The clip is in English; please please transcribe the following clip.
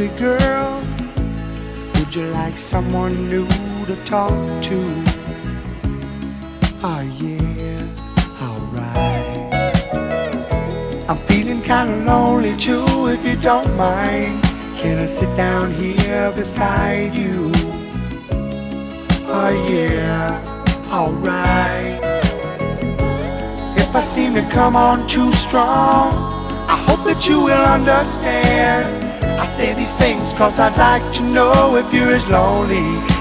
lonely girl? Would you like someone new to talk to? Oh yeah, alright. I'm feeling kinda lonely too, if you don't mind. Can I sit down here beside you? Oh yeah, alright. If I seem to come on too strong, I hope that you will understand. I say these things cause I'd like to know if you're as lonely